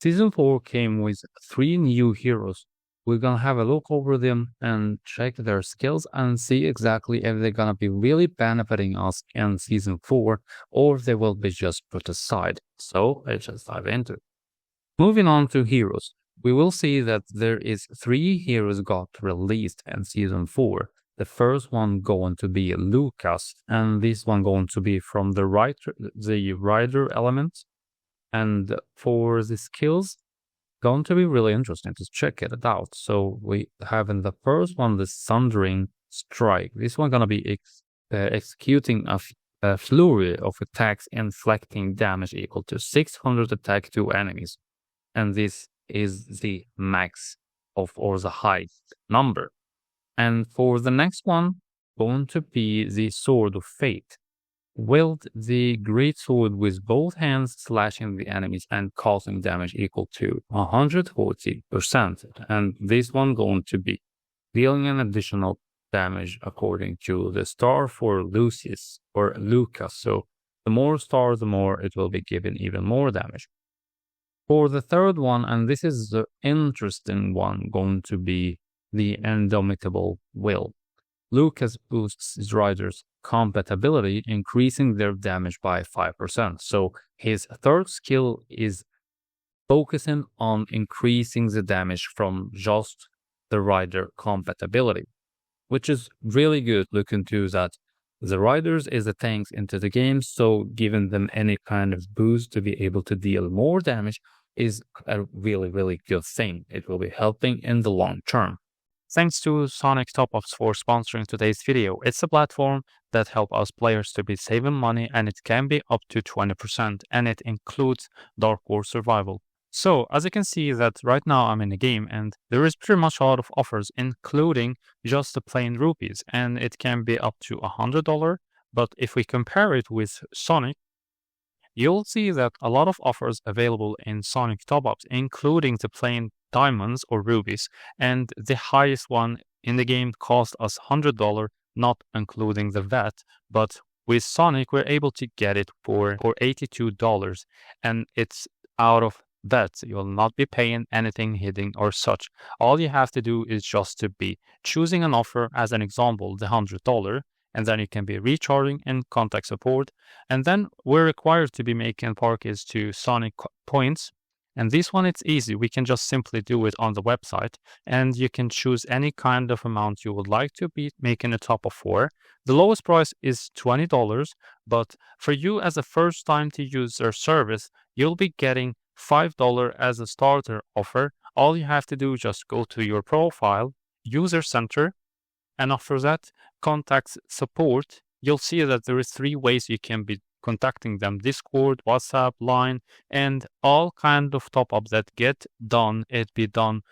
Season 4 came with 3 new heroes. We're gonna have a look over them and check their skills and see exactly if they're gonna be really benefiting us in Season 4 or if they will be just put aside. So let's just dive into it. Moving on to heroes, we will see that there is 3 heroes got released in Season 4. The first one going to be Lucas, and this one going to be from the rider element. And for the skills, going to be really interesting to check it out. So we have in the first one the Sundering Strike. This one gonna be executing a flurry of attacks, inflicting damage equal to 600 attack to enemies, and this is the max of or the highest number. And for the next one, going to be the Sword of Fate. Wield the great sword with both hands, slashing the enemies and causing damage equal to 140%. And this one going to be dealing an additional damage according to the star for Lucius or Lucas. So the more stars, the more it will be given even more damage. For the third one, and this is the interesting one, going to be the Indomitable Will. Lucas boosts his riders' compatibility, increasing their damage by 5%. So his third skill is focusing on increasing the damage from just the rider compatibility, which is really good looking to that the riders is the tanks into the game, so giving them any kind of boost to be able to deal more damage is a really, really good thing. It will be helping in the long term. Thanks to Sonic Top-Ups for sponsoring today's video. It's a platform that helps us players to be saving money, and it can be up to 20%, and it includes Dark War Survival. So, as you can see that right now I'm in a game, and there is pretty much a lot of offers, including just the plain rupees, and it can be up to $100, but if we compare it with Sonic, you'll see that a lot of offers available in Sonic Top-Ups, including the plain diamonds or rubies, and the highest one in the game cost us $100, not including the VAT, but with Sonic we're able to get it for $82, and it's out of VAT. You'll not be paying anything hidden or such. All you have to do is just to be choosing an offer, as an example the $100, and then you can be recharging in contact support, and then we're required to be making purchases to Sonic points. And this one, it's easy. We can just simply do it on the website, and you can choose any kind of amount you would like to be making a top of for. The lowest price is $20, but for you as a first time to use their service, you'll be getting $5 as a starter offer. All you have to do is just go to your profile, user center, and after that, contact support. You'll see that there is 3 ways you can be contacting them: Discord, WhatsApp, Line, and all kind of top-ups that get done, it be done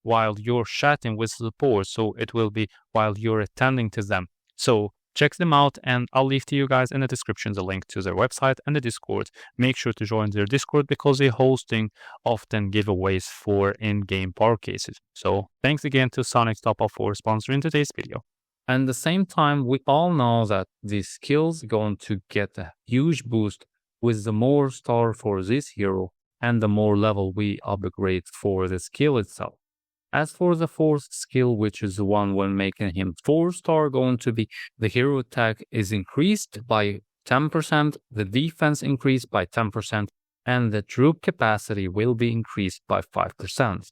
while you're chatting with support, so it will be while you're attending to them. So check them out, and I'll leave to you guys in the description the link to their website and the Discord. Make sure to join their Discord because they're hosting often giveaways for in-game purchases. So thanks again to Sonic Top-Up for sponsoring today's video. And at the same time, we all know that the skills are going to get a huge boost with the more star for this hero and the more level we upgrade for the skill itself. As for the fourth skill, which is the one when making him 4-star, going to be the hero attack is increased by 10%, the defense increased by 10%, and the troop capacity will be increased by 5%,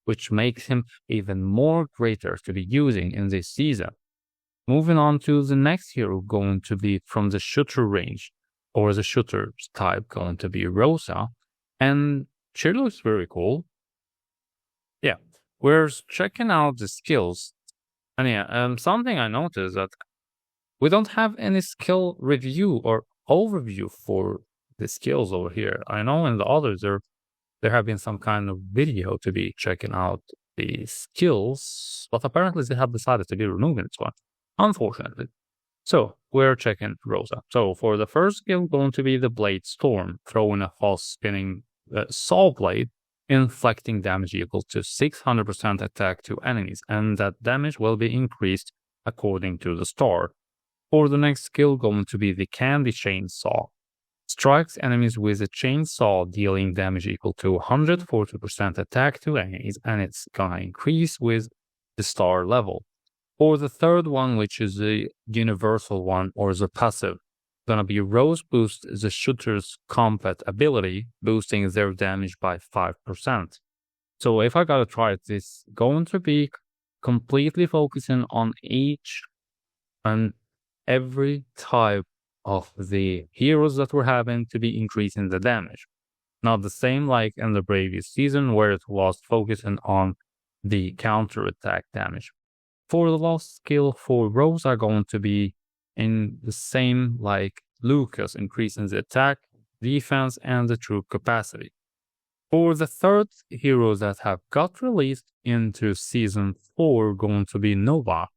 which makes him even more greater to be using in this season. Moving on to the next hero, going to be from the shooter range, or the shooter type, going to be Rosa, and she looks very cool. Yeah, we're checking out the skills, and something I noticed that we don't have any skill review or overview for the skills over here. I know in the others there have been some kind of video to be checking out the skills, but apparently they have decided to be removing this one, unfortunately. So we're checking Rosa. So for the first skill, going to be the Blade Storm, throwing a false spinning saw blade, inflicting damage equal to 600% attack to enemies, and that damage will be increased according to the star. For the next skill, going to be the Candy Chainsaw, strikes enemies with a chainsaw, dealing damage equal to 140% attack to enemies, and it's gonna increase with the star level. Or the third one, which is the universal one or the passive, gonna be Rose boost the shooter's combat ability, boosting their damage by 5%. So if I gotta try it, it's going to be completely focusing on each and every type of the heroes that we're having to be increasing the damage. Not the same like in the previous season where it was focusing on the counter attack damage. For the last skill for Rose are going to be in the same like Lucas, increasing the attack, defense, and the troop capacity. For the third heroes that have got released into Season 4 going to be Nova,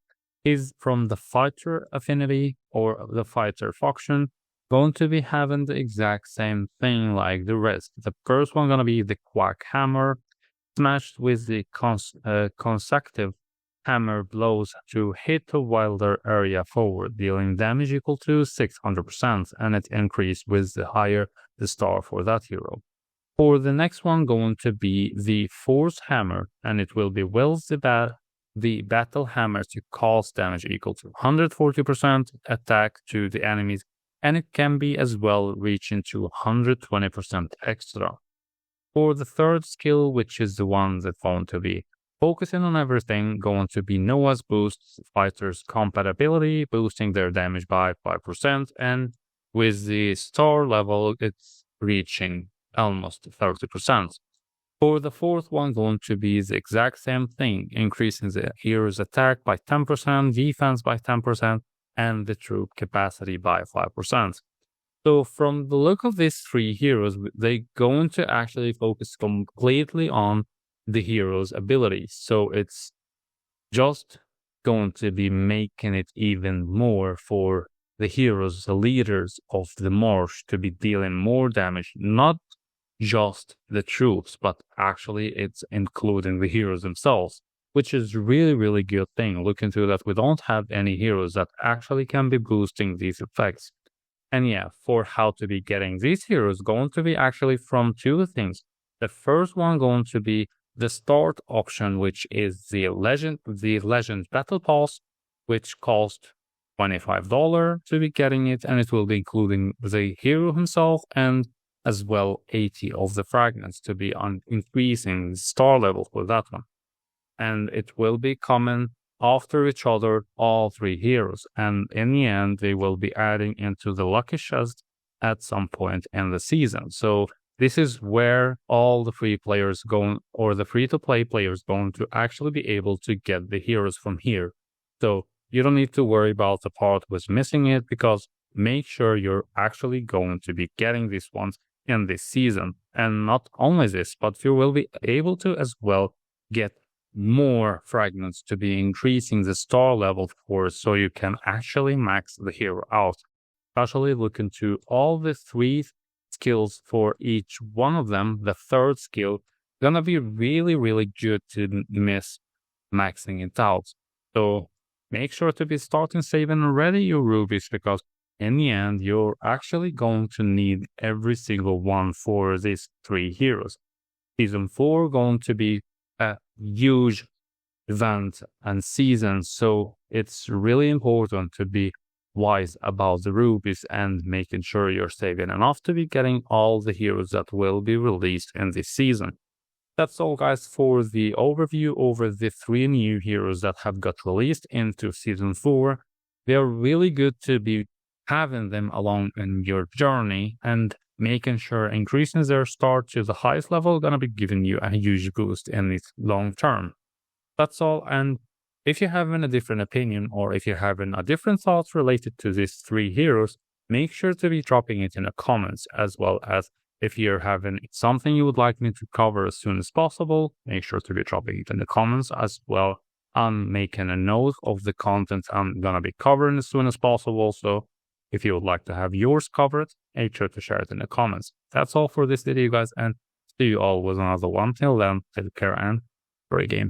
is from the fighter affinity or the fighter faction, going to be having the exact same thing like the rest. The first one gonna be the Quack Hammer, smashed with the consecutive hammer blows to hit a wilder area forward, dealing damage equal to 600%, and it increased with the higher the star for that hero. For the next one going to be the Force Hammer, and it will be wields the battle hammer to cause damage equal to 140% attack to the enemies, and it can be as well reaching to 120% extra. For the third skill, which is the one that's going to be focusing on everything, going to be Noah's boost fighters' compatibility, boosting their damage by 5%, and with the star level, it's reaching almost 30%. For the fourth one, going to be the exact same thing, increasing the hero's attack by 10%, defense by 10%, and the troop capacity by 5%. So from the look of these three heroes, they're going to actually focus completely on the hero's abilities. So it's just going to be making it even more for the heroes, the leaders of the march, to be dealing more damage, not just the troops, but actually it's including the heroes themselves, which is really, really good thing. Look into that we don't have any heroes that actually can be boosting these effects. And yeah, for how to be getting these heroes, going to be actually from two things. The first one going to be the start option, which is the legend battle pass, which cost $25 to be getting it, and it will be including the hero himself and as well 80 of the fragments to be on increasing star level for that one. And it will be coming after each other, all three heroes, and in the end they will be adding into the lucky chest at some point in the season. So this is where all the free players going, or the free-to-play players going to actually be able to get the heroes from here. So you don't need to worry about the part was missing it, because make sure you're actually going to be getting these ones in this season. And not only this, but you will be able to as well get more fragments to be increasing the star level for, so you can actually max the hero out. Especially look into all the three skills for each one of them. The third skill gonna be really, really good to miss maxing it out. So make sure to be starting saving already your rubies, because in the end, you're actually going to need every single one for these three heroes. Season 4 going to be a huge event and season, so it's really important to be wise about the rubies and making sure you're saving enough to be getting all the heroes that will be released in this season. That's all, guys, for the overview over the three new heroes that have got released into Season 4. They're really good to be having them along in your journey, and making sure increasing their start to the highest level gonna be giving you a huge boost in the long term. That's all, and if you're having a different opinion, or if you're having a different thoughts related to these three heroes, make sure to be dropping it in the comments, as well as if you're having something you would like me to cover as soon as possible, make sure to be dropping it in the comments as well. I'm making a note of the content I'm gonna be covering as soon as possible, so if you would like to have yours covered, make sure to share it in the comments. That's all for this video, guys, and see you all with another one. Till then, take care and great game.